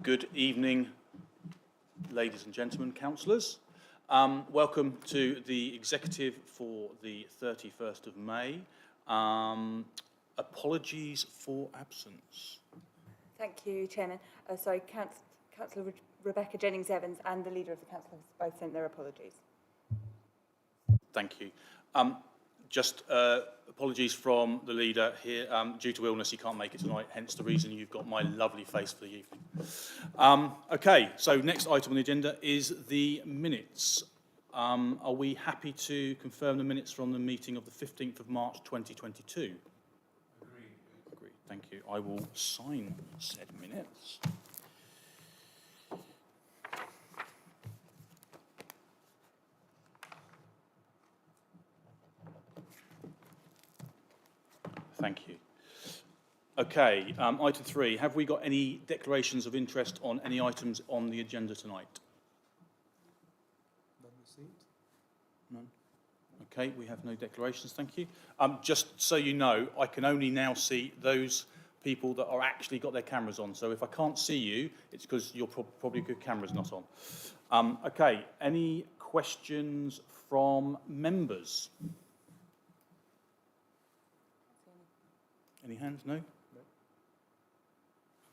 Good evening, ladies and gentlemen, councillors. Welcome to the executive for the 31st of May. Apologies for absence. Thank you, Chairman. Councillor Rebecca Jennings-Evans and the Leader of the Council have both sent their apologies. Thank you. Just apologies from the Leader here. Due to illness, he can't make it tonight, hence the reason you've got my lovely face for the evening. Okay, so next item on the agenda is the minutes. Are we happy to confirm the minutes from the meeting of the 15th of March 2022? Agreed. Thank you. I will sign said minutes. Thank you. Okay, item 3. Have we got any declarations of interest on any items on the agenda tonight? None received. None. Okay, we have no declarations, thank you. Just so you know, I can only now see those people that are actually got their cameras on. So if I can't see you, it's because your probably good camera's not on. Okay, any questions from members? Any hands? No? No.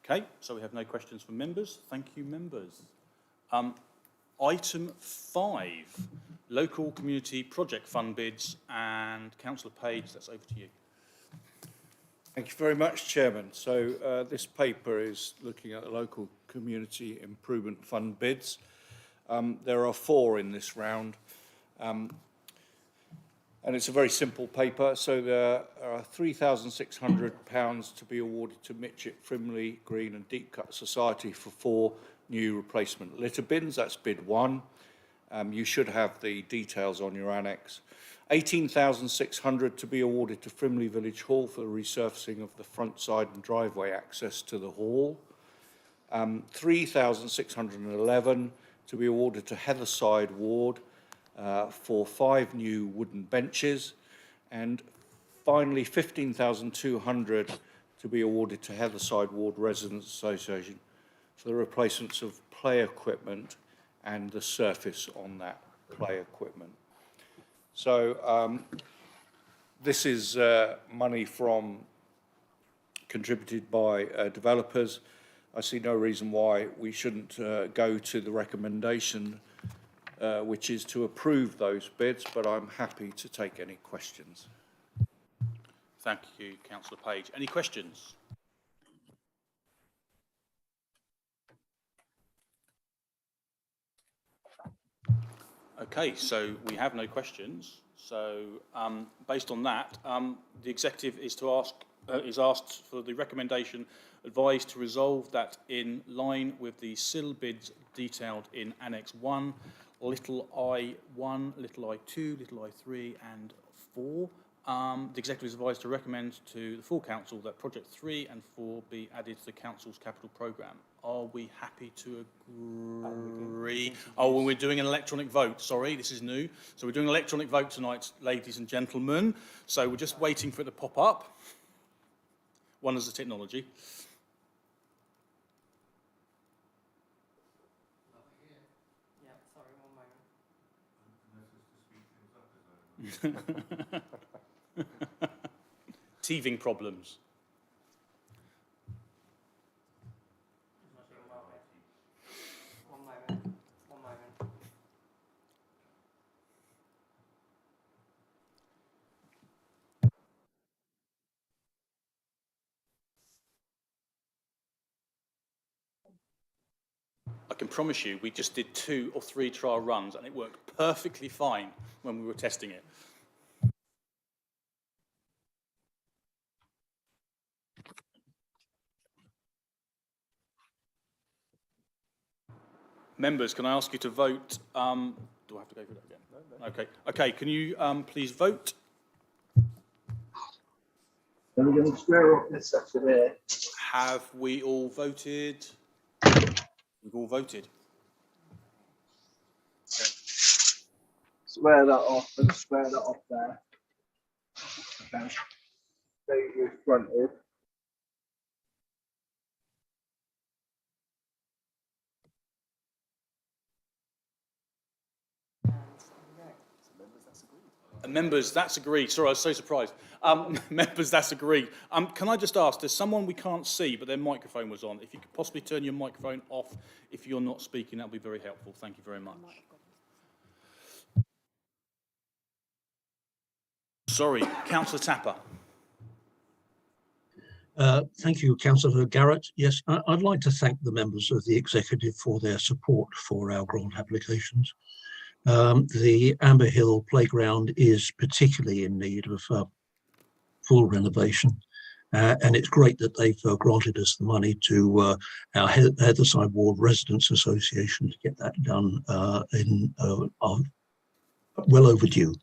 Okay, so we have no questions from members. Thank you, members. Item 5, local community project fund bids, and Councillor Page, that's over to you. Thank you very much, Chairman. So this paper is looking at the local community improvement fund bids. There are 4 in this round. And it's a very simple paper. So there are £3,600 to be awarded to Mitchett, Frimley, Green and Deep Cut Society for 4 new replacement litter bins. That's bid 1. You should have the details on your annex. £18,600 to be awarded to Frimley Village Hall for the resurfacing of the front side and driveway access to the hall. £3,611 to be awarded to Heatherside Ward for 5 new wooden benches, and finally £15,200 to be awarded to Heatherside Ward Residents Association for the replacements of play equipment and the surface on that play equipment. So this is money contributed by developers. I see no reason why we shouldn't go to the recommendation which is to approve those bids, but I'm happy to take any questions. Thank you, Councillor Page. Any questions? Okay, so we have no questions. So based on that, the executive is asked for the recommendation advised to resolve that in line with the CIL bids detailed in Annex 1, little I1, little I2, little I3 and 4. The executive is advised to recommend to the full council that project 3 and 4 be added to the council's capital programme. Are we happy to agree? Oh, well, we're doing an electronic vote. Sorry, this is new. So we're doing an electronic vote tonight, ladies and gentlemen. So we're just waiting for it to pop up. One is the technology. Teething problems. One moment. I can promise you, we just did 2 or 3 trial runs and it worked perfectly fine when we were testing it. Members, can I ask you to vote? Do I have to go through that again? No. Okay. Okay, can you please vote? Then we're going to square up this section here. Have we all voted? We've all voted. Square that off and square that off there. Okay. So you're fronted. Members, that's agreed. Sorry, I was so surprised. Members, that's agreed. Can I just ask, there's someone we can't see, but their microphone was on. If you could possibly turn your microphone off if you're not speaking, that would be very helpful. Thank you very much. Sorry, Councillor Tapper. Thank you, Councillor Garrett. Yes, I'd like to thank the members of the executive for their support for our grant applications. The Amber Hill playground is particularly in need of full renovation, and it's great that they've granted us the money to our Heatherside Ward Residents Association to get that done well overdue.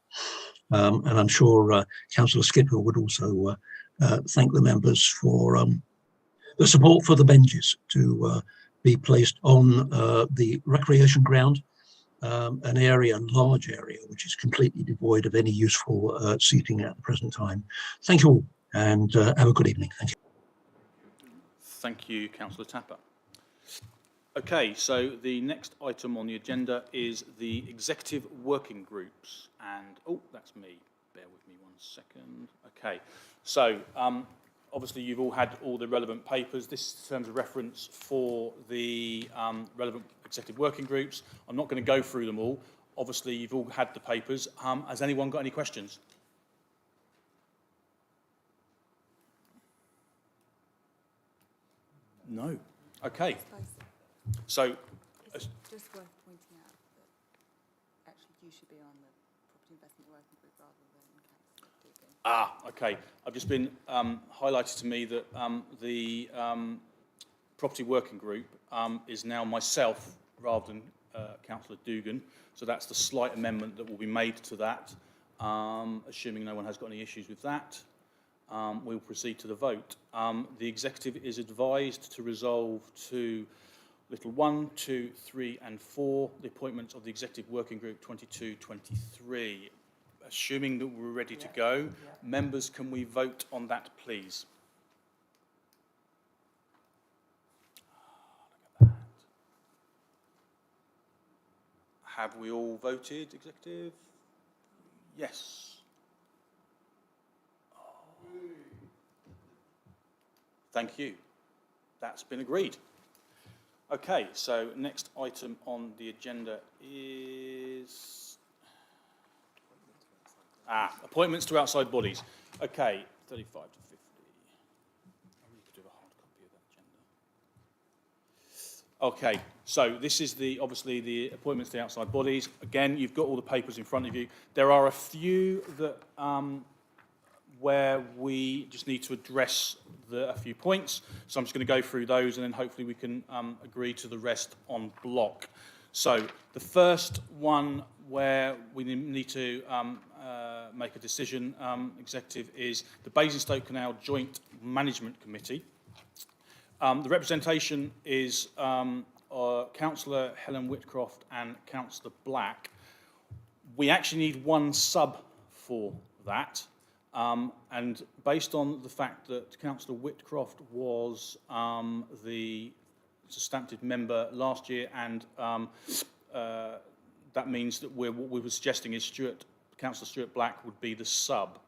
And I'm sure Councillor Skipper would also thank the members for the support for the benches to be placed on the recreation ground, an large area, which is completely devoid of any useful seating at the present time. Thank you all, and have a good evening. Thank you. Thank you, Councillor Tapper. Okay, so the next item on the agenda is the executive working groups. And, oh, that's me. Bear with me 1 second. Okay, so obviously you've all had all the relevant papers. This is terms of reference for the relevant executive working groups. I'm not going to go through them all. Obviously, you've all had the papers. Has anyone got any questions? No. Okay. So, it's just worth pointing out that actually you should be on the property investment working group rather than Councillor Dugan. okay. I've just been highlighted to me that the property working group is now myself rather than Councillor Dugan. So that's the slight amendment that will be made to that. Assuming no one has got any issues with that, we'll proceed to the vote. The executive is advised to resolve to little 1, 2, 3 and 4, the appointments of the Executive Working Group 22-23. Assuming that we're ready to go, members, can we vote on that, please? Look at that. Have we all voted, Executive? Yes. Thank you. That's been agreed. Okay, so next item on the agenda is appointments to outside bodies. Okay, 35 to 50. I need to do a hard copy of that agenda. Okay, so this is obviously the appointments to outside bodies. Again, you've got all the papers in front of you. There are a few that where we just need to address a few points. So I'm just going to go through those and then hopefully we can agree to the rest on block. So the first one where we need to make a decision, Executive, is the Basingstoke Canal Joint Management Committee. The representation is Councillor Helen Whitcroft and Councillor Black. We actually need one sub for that. And based on the fact that Councillor Whitcroft was the substantive member last year, and that means that what we were suggesting is Councillor Stuart Black would be the sub.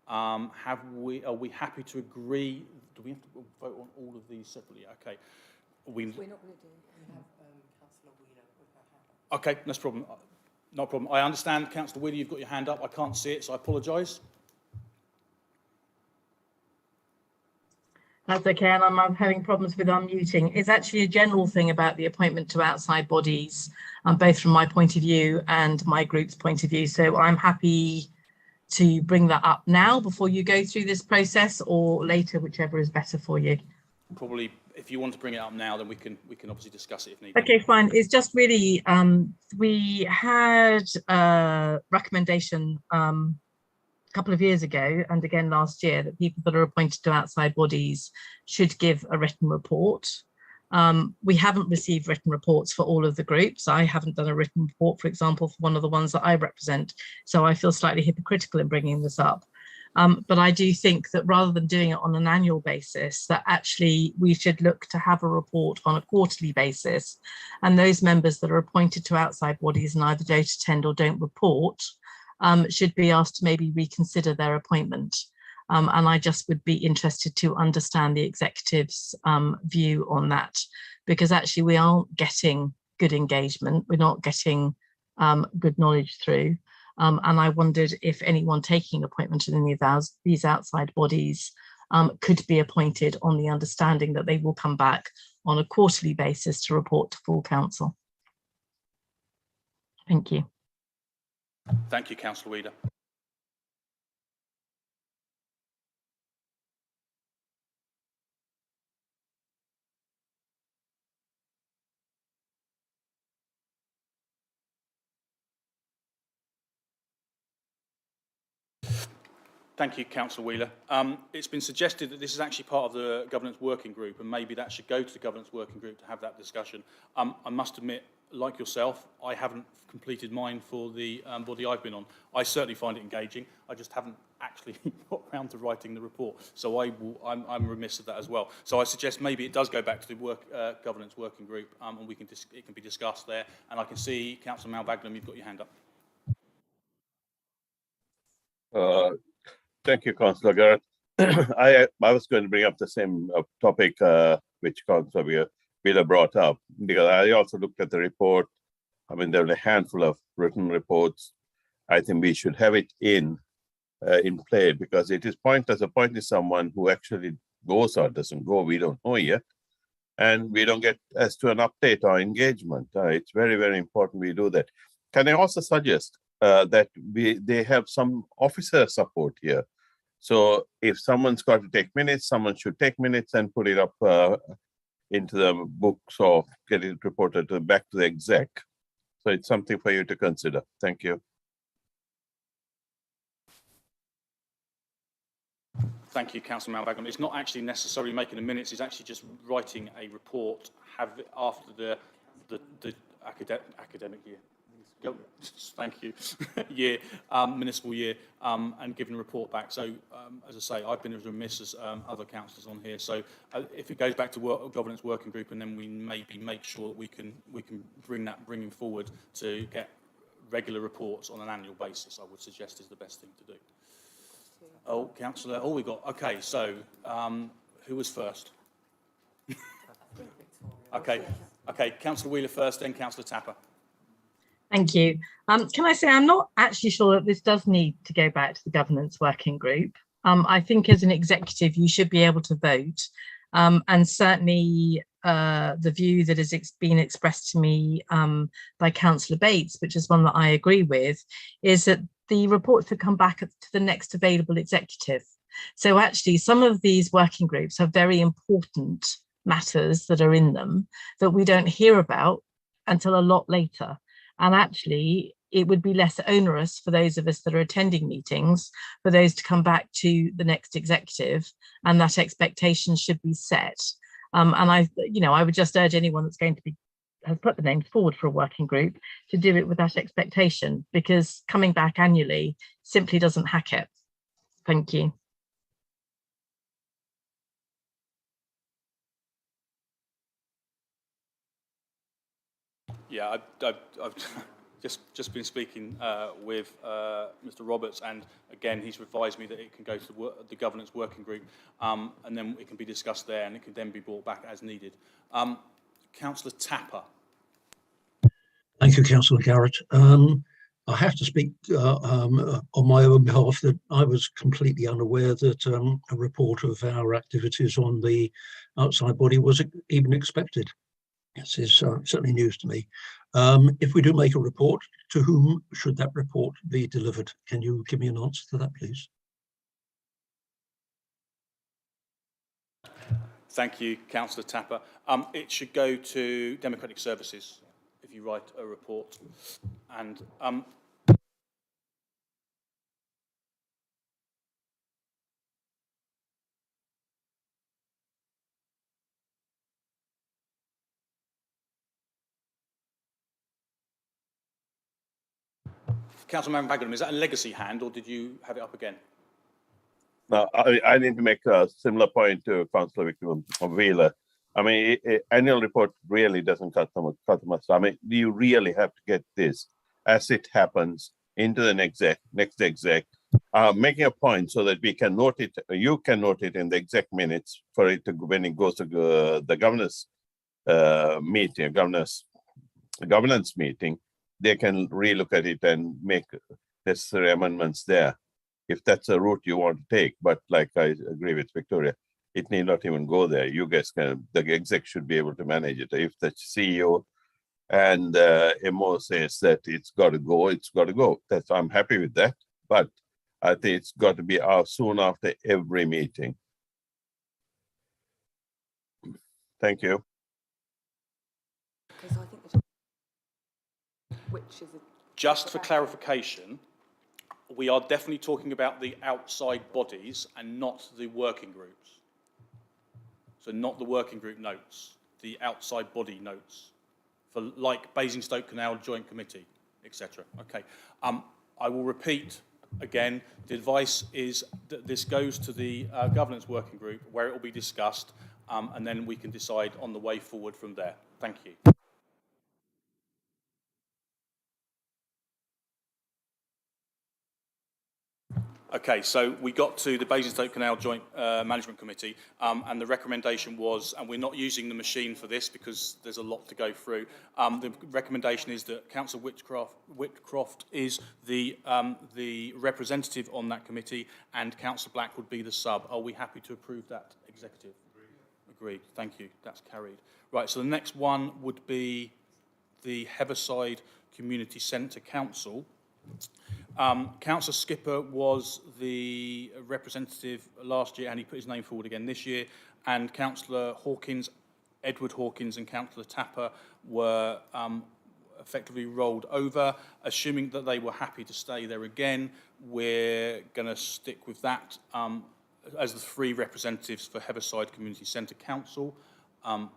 Are we happy to agree? Do we have to vote on all of these separately? Okay. We're not going to do. We have Councillor Wheeler with her hand up. Okay, no problem. No problem. I understand, Councillor Wheeler, you've got your hand up. I can't see it, so I apologise. That's okay, and I'm having problems with unmuting. It's actually a general thing about the appointment to outside bodies, both from my point of view and my group's point of view. So I'm happy to bring that up now before you go through this process, or later, whichever is better for you. Probably, if you want to bring it up now, then we can obviously discuss it if needed. Okay, fine. It's just really we had a recommendation a couple of years ago and again last year that people that are appointed to outside bodies should give a written report. We haven't received written reports for all of the groups. I haven't done a written report, for example, for one of the ones that I represent. So I feel slightly hypocritical in bringing this up. But I do think that rather than doing it on an annual basis, that actually we should look to have a report on a quarterly basis. And those members that are appointed to outside bodies and either don't attend or don't report, should be asked to maybe reconsider their appointment. And I just would be interested to understand the executive's view on that, because actually we aren't getting good engagement. We're not getting good knowledge through. And I wondered if anyone taking appointment in any of these outside bodies could be appointed on the understanding that they will come back on a quarterly basis to report to full council. Thank you. Thank you, Councillor Weeder. Thank you, Councillor Wheeler. It's been suggested that this is actually part of the governance working group, and maybe that should go to the governance working group to have that discussion. I must admit, like yourself, I haven't completed mine for the body I've been on. I certainly find it engaging. I just haven't actually got around to writing the report, so I'm remiss of that as well. So I suggest maybe it does go back to the governance working group, and it can be discussed there. And I can see Councillor Malvagnam, you've got your hand up. Thank you, Councillor Garrett. I was going to bring up the same topic which Councillor Wheeler brought up, because I also looked at the report. I mean, there are a handful of written reports. I think we should have it in play, because it is pointless appointing someone who actually goes or doesn't go. We don't know yet, and we don't get as to an update or engagement. It's very, very important we do that. Can I also suggest that they have some officer support here? So if someone's got to take minutes, someone should take minutes and put it up into the books or get it reported back to the exec. So it's something for you to consider. Thank you. Thank you, Councillor Malvagnam. It's not actually necessarily making the minutes, it's actually just writing a report after the academic year. Thank you. year, municipal year, and giving a report back. So, as I say, I've been as remiss as other councillors on here. So, if it goes back to governance working group, and then we maybe make sure that we can bring him forward to get regular reports on an annual basis, I would suggest is the best thing to do. Oh, Councillor, we got, okay, so, who was first? Okay, Councillor Wheeler first, then Councillor Tapper. Thank you. Can I say I'm not actually sure that this does need to go back to the governance working group. I think as an executive, you should be able to vote. And certainly the view that has been expressed to me by Councillor Bates, which is one that I agree with, is that the reports should come back to the next available executive. So actually, some of these working groups have very important matters that are in them that we don't hear about until a lot later. And actually, it would be less onerous for those of us that are attending meetings, for those to come back to the next executive, and that expectation should be set. And I would just urge anyone that's going to has put the names forward for a working group to do it with that expectation, because coming back annually simply doesn't hack it. Thank you. Yeah, I've just been speaking with Mr. Roberts, and again, he's advised me that it can go to the governance working group, and then it can be discussed there, and it can then be brought back as needed. Councillor Tapper. Thank you, Councillor Garrett. I have to speak on my own behalf that I was completely unaware that a report of our activities on the outside body was even expected. This is certainly news to me. If we do make a report, to whom should that report be delivered? Can you give me an answer to that, please? Thank you, Councillor Tapper. It should go to Democratic Services if you write a report. And Councillor Malvagnam, is that a legacy hand, or did you have it up again? Now, I need to make a similar point to Councillor Wheeler. I mean, annual report really doesn't cut them. I mean, you really have to get this as it happens into the next exec, making a point so that we can note it, you can note it in the exec minutes for it to, when it goes to the governance meeting, governance meeting, they can relook at it and make necessary amendments there, if that's a route you want to take. But like I agree with Victoria, it need not even go there. You guys can, the exec should be able to manage it. If the CEO and MO says that it's got to go, it's got to go. I'm happy with that. But I think it's got to be soon after every meeting. Thank you. Because I think the which is a Just for clarification, we are definitely talking about the outside bodies and not the working groups. So not the working group notes, the outside body notes for like Basingstoke Canal Joint Committee, etc. Okay. I will repeat again, the advice is that this goes to the governance working group where it will be discussed, and then we can decide on the way forward from there. Thank you. Okay, so we got to the Basingstoke Canal Joint Management Committee, and the recommendation was, and we're not using the machine for this because there's a lot to go through. The recommendation is that Councillor Whitcroft is the representative on that committee, and Councillor Black would be the sub. Are we happy to approve that, Executive? Agreed. Thank you. That's carried. Right. So the next one would be the Heatherside Community Centre Council. Councillor Skipper was the representative last year, and he put his name forward again this year. And Councillor Hawkins, Edward Hawkins, and Councillor Tapper were effectively rolled over. Assuming that they were happy to stay there again, we're going to stick with that as the three representatives for Heatherside Community Centre Council. And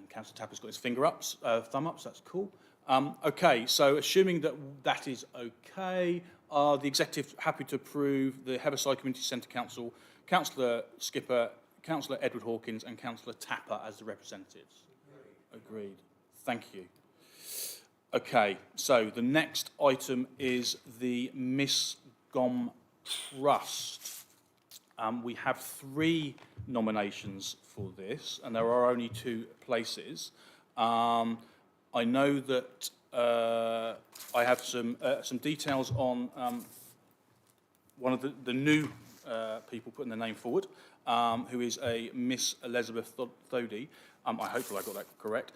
Councillor Tapper's got his thumb up, so that's cool. Okay, so assuming that that is okay, are the executive happy to approve the Heatherside Community Centre Council, Councillor Skipper, Councillor Edward Hawkins, and Councillor Tapper as the representatives? Agreed. Thank you. Okay, so the next item is the Miss Gom Trust. We have 3 nominations for this, and there are only 2 places. I know that I have some details on one of the new people putting their name forward, who is a Miss Elizabeth Thody. I hope I got that correct.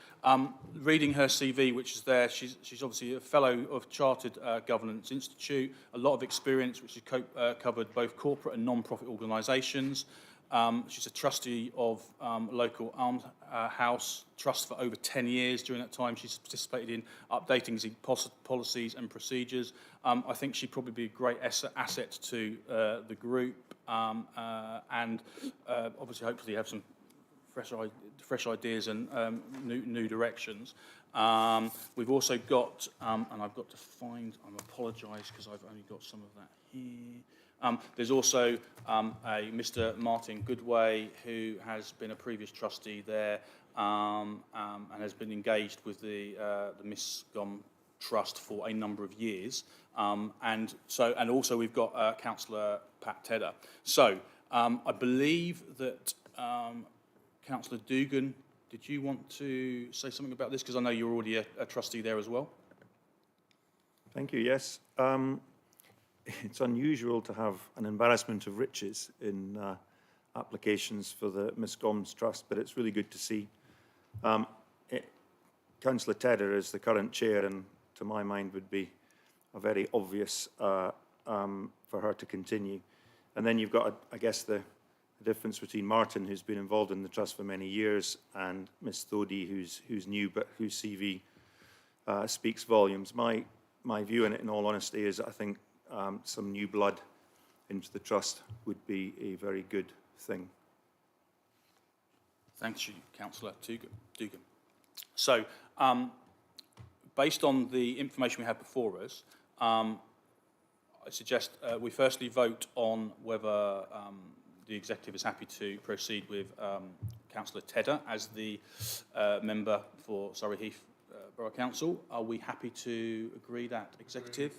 Reading her CV, which is there, she's obviously a fellow of Chartered Governance Institute, a lot of experience, which has covered both corporate and non-profit organisations. She's a trustee of local arms house trust for over 10 years. During that time, she's participated in updating policies and procedures. I think she'd probably be a great asset to the group, and obviously, hopefully, have some fresh ideas and new directions. We've also got, and I've got to find, I apologise because I've only got some of that here. There's also a Mr. Martin Goodway, who has been a previous trustee there, and has been engaged with the Miss Gom Trust for a number of years. And also we've got Councillor Pat Tedder. So I believe that Councillor Dugan, did you want to say something about this? Because I know you're already a trustee there as well. Thank you, yes. It's unusual to have an embarrassment of riches in applications for the Miss Goms Trust, but it's really good to see. Councillor Tedder is the current chair, and to my mind would be a very obvious for her to continue. And then you've got, I guess, the difference between Martin, who's been involved in the trust for many years, and Miss Thody, who's new, but whose CV speaks volumes. My view in it, in all honesty, is I think some new blood into the trust would be a very good thing. Thank you, Councillor Dugan. So, based on the information we have before us, I suggest we firstly vote on whether the executive is happy to proceed with Councillor Tedder as the member for Surrey Heath Borough Council. Are we happy to agree that, executive?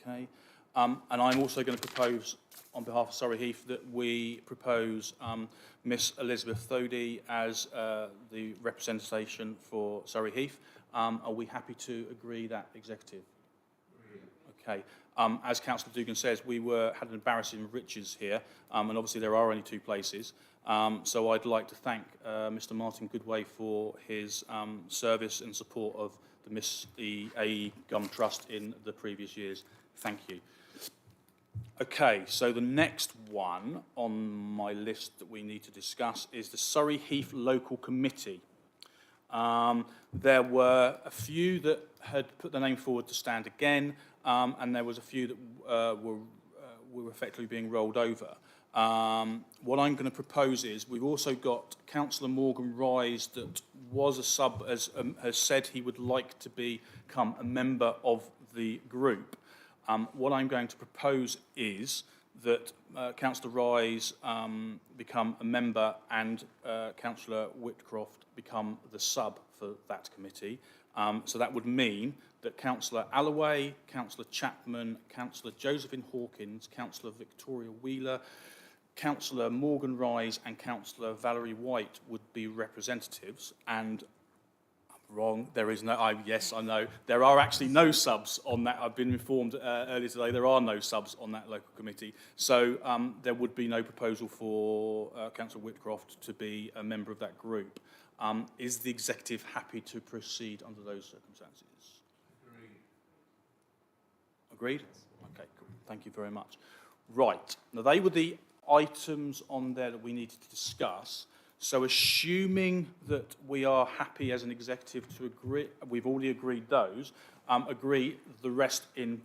Okay. And I'm also going to propose, on behalf of Surrey Heath, that we propose Miss Elizabeth Thodey as the representation for Surrey Heath. Are we happy to agree that executive? Okay. As Councillor Dugan says, we had an embarrassing riches here, and obviously there are only 2 places. So I'd like to thank Mr. Martin Goodway for his service and support of the AE Gum Trust in the previous years. Thank you. Okay, so the next one on my list that we need to discuss is the Surrey Heath Local Committee. There were a few that had put their name forward to stand again, and there was a few that were effectively being rolled over. What I'm going to propose is we've also got Councillor Morgan Rise that was a sub, has said he would like to become a member of the group. What I'm going to propose is that Councillor Rise become a member and Councillor Whitcroft become the sub for that committee. So that would mean that Councillor Allaway, Councillor Chapman, Councillor Josephine Hawkins, Councillor Victoria Wheeler, Councillor Morgan Rise and Councillor Valerie White would be representatives, and I'm wrong, there is no, yes, I know, there are actually no subs on that. I've been informed earlier today there are no subs on that local committee, so there would be no proposal for Councillor Whitcroft to be a member of that group. Is the executive happy to proceed under those circumstances? Agreed? Okay, cool. Thank you very much. Right, now they were the items on there that we needed to discuss. So assuming that we are happy as an executive to agree, we've already agreed those, agree the rest in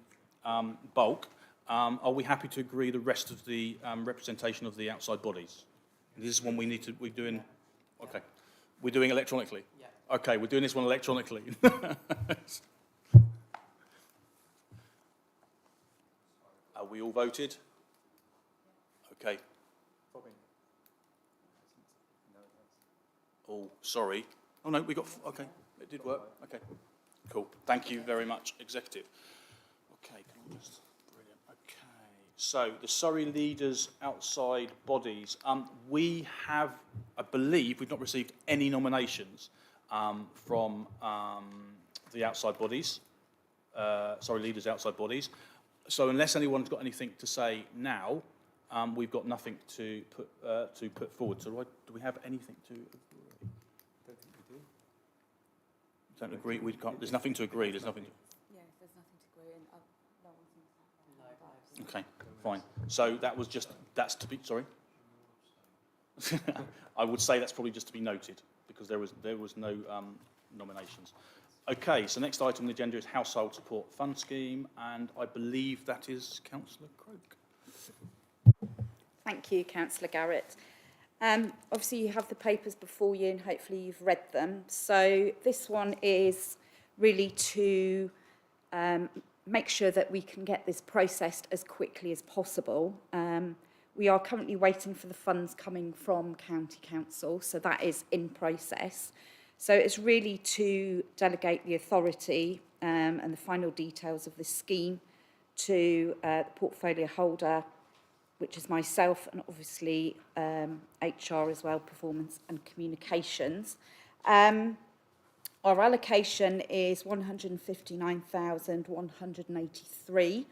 bulk, are we happy to agree the rest of the representation of the outside bodies? This is one we need to, we're doing, okay. We're doing electronically? Yeah. Okay, we're doing this one electronically. Are we all voted? Okay. Oh, sorry. Oh, no, we got, okay, it did work. Okay, cool. Thank you very much, Executive. Okay, can I just, brilliant. Okay, so the Surrey Leaders Outside Bodies. We have, I believe, we've not received any nominations from the outside bodies, Surrey Leaders Outside Bodies. So unless anyone's got anything to say now, we've got nothing to put forward. So do we have anything to agree? Don't agree. We can't. There's nothing to agree. There's nothing. Yeah, there's nothing to agree, and no one seems to have that. Okay, fine. So that was just, that's to be, sorry? I would say that's probably just to be noted, because there was no nominations. Okay, so next item on the agenda is Household Support Fund Scheme, and I believe that is Councillor Croke. Thank you, Councillor Garrett. Obviously, you have the papers before you, and hopefully you've read them. So this one is really to make sure that we can get this processed as quickly as possible. We are currently waiting for the funds coming from County Council, so that is in process. So it's really to delegate the authority and the final details of this scheme to the portfolio holder, which is myself, and obviously HR as well, performance and communications. Our allocation is 159,183.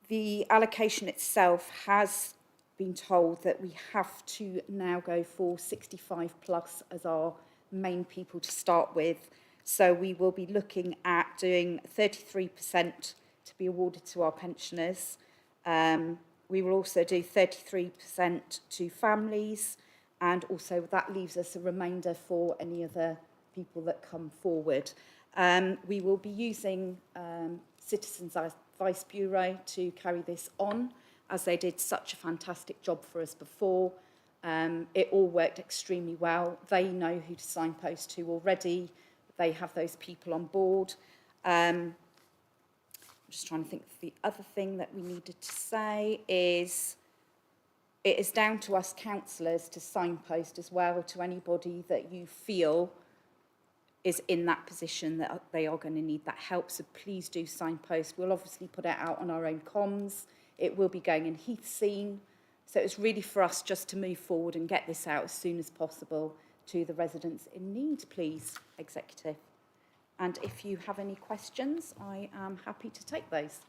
The allocation itself has been told that we have to now go for 65 plus as our main people to start with. So we will be looking at doing 33% to be awarded to our pensioners. We will also do 33% to families, and also that leaves us a remainder for any other people that come forward. We will be using Citizens Advice Bureau to carry this on, as they did such a fantastic job for us before. It all worked extremely well. They know who to signpost to already. They have those people on board. I'm just trying to think of the other thing that we needed to say is it is down to us councillors to signpost as well to anybody that you feel is in that position that they are going to need that help. So please do signpost. We'll obviously put it out on our own comms. It will be going in Heath Scene. So it's really for us just to move forward and get this out as soon as possible to the residents in need, please, Executive. And if you have any questions, I am happy to take those.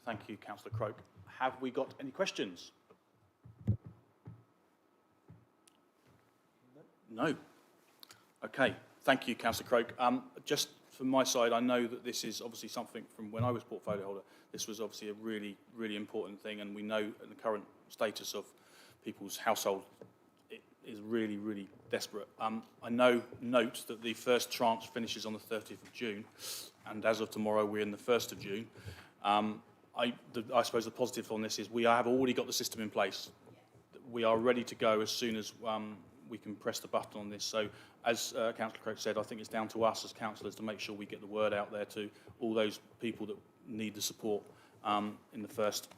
Thank you, Councillor Croke. Have we got any questions? No. Okay, thank you, Councillor Croke. Just from my side, I know that this is obviously something from when I was portfolio holder. This was obviously a really, really important thing, and we know in the current status of people's household, it is really, really desperate. I note that the first tranche finishes on the 30th of June, and as of tomorrow, we're in the 1st of June. I suppose the positive on this is we have already got the system in place. We are ready to go as soon as we can press the button on this. So, as Councillor Croke said, I think it's down to us as councillors to make sure we get the word out there to all those people that need the support in the first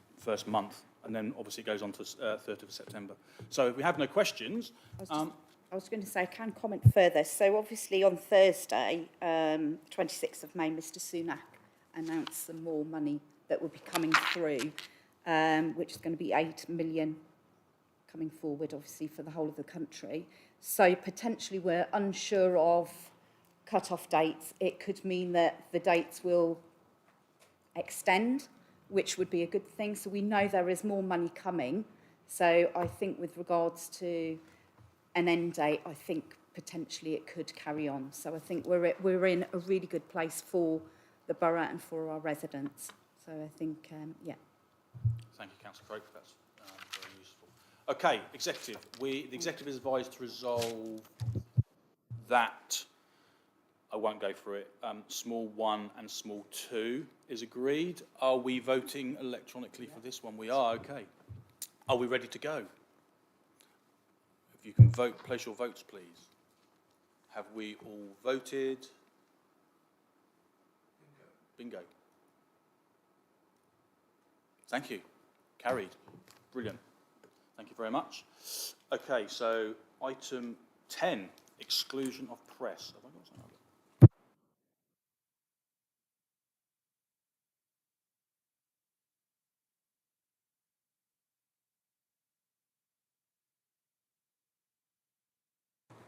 month, and then obviously it goes on to 30th of September. So, if we have no questions, I was going to say, I can comment further. So obviously on Thursday, 26th of May, Mr Sunak announced some more money that will be coming through, which is going to be 8 million coming forward, obviously, for the whole of the country. So potentially we're unsure of cut-off dates. It could mean that the dates will extend, which would be a good thing. So we know there is more money coming. So I think with regards to an end date, I think potentially it could carry on. So I think we're in a really good place for the borough and for our residents. So I think, yeah. thank you, Councillor Croke. That's very useful. Okay, Executive. The Executive is advised to resolve that, I won't go through it, small 1 and small 2 is agreed. Are we voting electronically for this one? We are, okay. Are we ready to go? If you can vote, place your votes, please. Have we all voted? Bingo. Thank you. Carried. Brilliant. Thank you very much. Okay, so item 10, exclusion of press. Have I got something?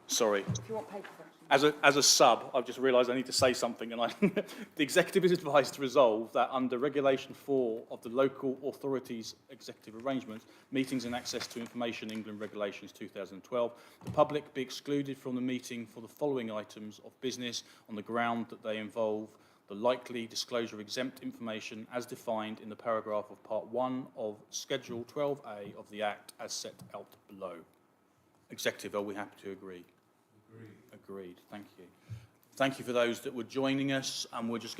Sorry. If you want paper version. As a sub, I've just realised I need to say something, and the Executive is advised to resolve that under Regulation 4 of the Local Authorities Executive Arrangements, Meetings and Access to Information England Regulations 2012, the public be excluded from the meeting for the following items of business on the ground that they involve the likely disclosure of exempt information as defined in the paragraph of Part 1 of Schedule 12A of the Act as set out below. Executive, are we happy to agree? Agreed. Thank you. Thank you for those that were joining us, and we're just going to